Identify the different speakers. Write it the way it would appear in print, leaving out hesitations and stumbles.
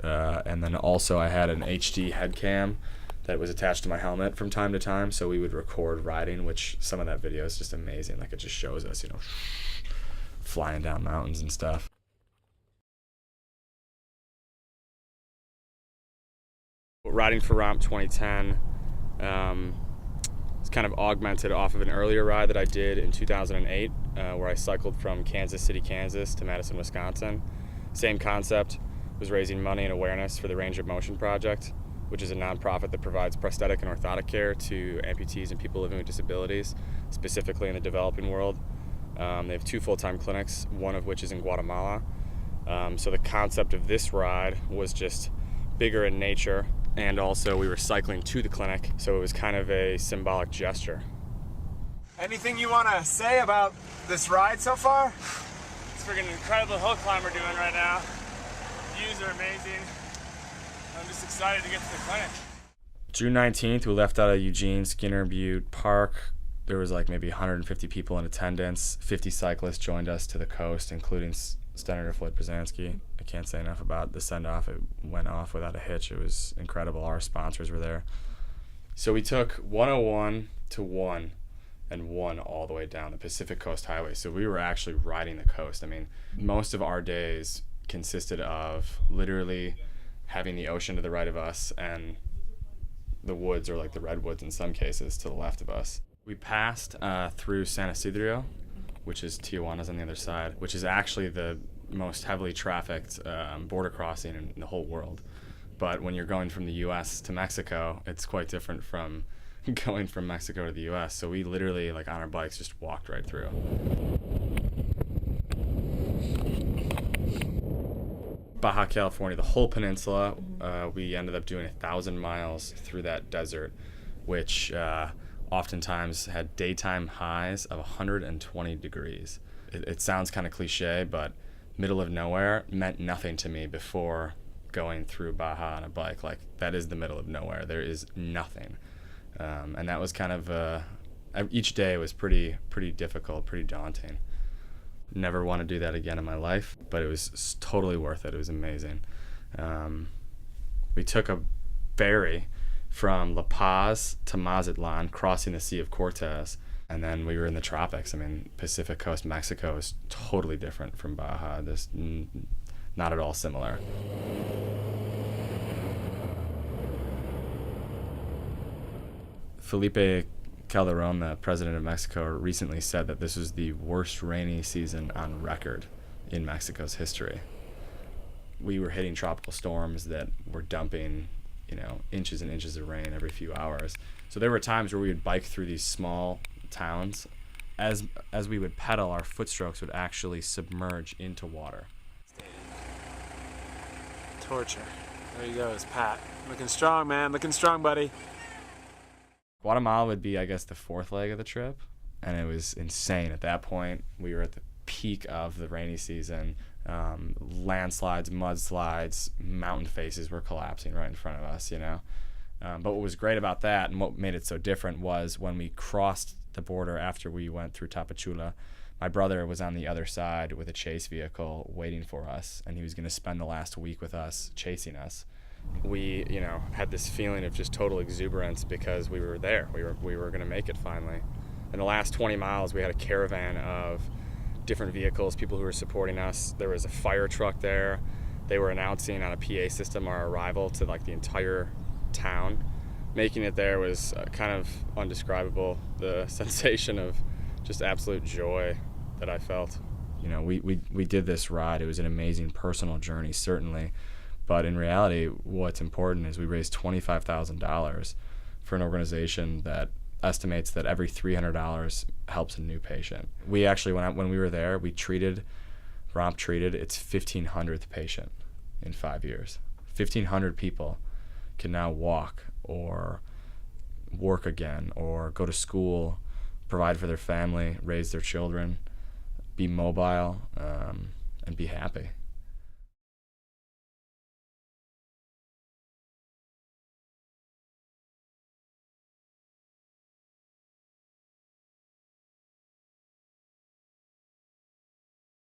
Speaker 1: And then also I had an HD head cam that was attached to my helmet from time to time, so we would record riding, which some of that video is just amazing. Like, it just shows us, flying down mountains and stuff. Riding for Romp 2010, it's kind of augmented off of an earlier ride that I did in 2008, where I cycled from Kansas City, Kansas to Madison, Wisconsin. Same concept, was raising money and awareness for the Range of Motion Project, which is a nonprofit that provides prosthetic and orthotic care to amputees and people living with disabilities, specifically in the developing world. They have 2 full-time clinics, one of which is in Guatemala. So the concept of this ride was just bigger in nature, and also we were cycling to the clinic, so it was kind of a symbolic gesture.
Speaker 2: Anything you want to say about this ride so far?
Speaker 3: It's freaking incredible hill climb we're doing right now. Views are amazing. I'm just excited to get to the clinic.
Speaker 1: June 19th, we left out of Eugene Skinner Butte Park. There was like maybe 150 people in attendance. 50 cyclists joined us to the coast, including Senator Floyd Brzezinski. I can't say enough about the send-off. It went off without a hitch. It was incredible. Our sponsors were there. So we took 101 to 1 and 1 all the way down the Pacific Coast Highway. So we were actually riding the coast. I mean, most of our days consisted of literally having the ocean to the right of us and the woods, or like the redwoods in some cases, to the left of us. We passed through San Isidro, which is Tijuana's on the other side, which is actually the most heavily trafficked border crossing in the whole world. But when you're going from the U.S. to Mexico, it's quite different from going from Mexico to the U.S. So we literally, like on our bikes, just walked right through. Baja California, the whole peninsula, we ended up doing 1,000 miles through that desert, which oftentimes had daytime highs of 120 degrees. It sounds kind of cliche, but middle of nowhere meant nothing to me before going through Baja on a bike. Like, that is the middle of nowhere. There is nothing. And that was kind of, each day was pretty difficult, pretty daunting. Never want to do that again in my life, but it was totally worth it. It was amazing. We took a ferry from La Paz to Mazatlan, crossing the Sea of Cortez, and then we were in the tropics. I mean, Pacific Coast Mexico is totally different from Baja. There's not at all similar. Felipe Calderon, the president of Mexico, recently said that this was the worst rainy season on record in Mexico's history. We were hitting tropical storms that were dumping, inches and inches of rain every few hours. So there were times where we would bike through these small towns. As we would pedal, our footstrokes would actually submerge into water.
Speaker 2: Torture. There he goes, Pat. Looking strong, man. Looking strong, buddy.
Speaker 1: Guatemala would be, I guess, the 4th leg of the trip, and it was insane. At that point, we were at the peak of the rainy season. Landslides, mudslides, mountain faces were collapsing right in front of us, But what was great about that, and what made it so different, was when we crossed the border after we went through Tapachula, my brother was on the other side with a chase vehicle waiting for us, and he was going to spend the last week with us, chasing us. We, had this feeling of just total exuberance because we were there. We were going to make it finally. In the last 20 miles, we had a caravan of different vehicles, people who were supporting us. There was a fire truck there. They were announcing on a PA system our arrival to the entire town. Making it there was kind of undescribable. The sensation of just absolute joy that I felt. We did this ride. It was an amazing personal journey, certainly. But in reality, what's important is we raised $25,000 for an organization that estimates that every $300 helps a new patient. We actually, when we were there, Romp treated its 1,500th patient in 5 years. 1,500 people can now walk or work again or go to school, provide for their family, raise their children, be mobile, and be happy.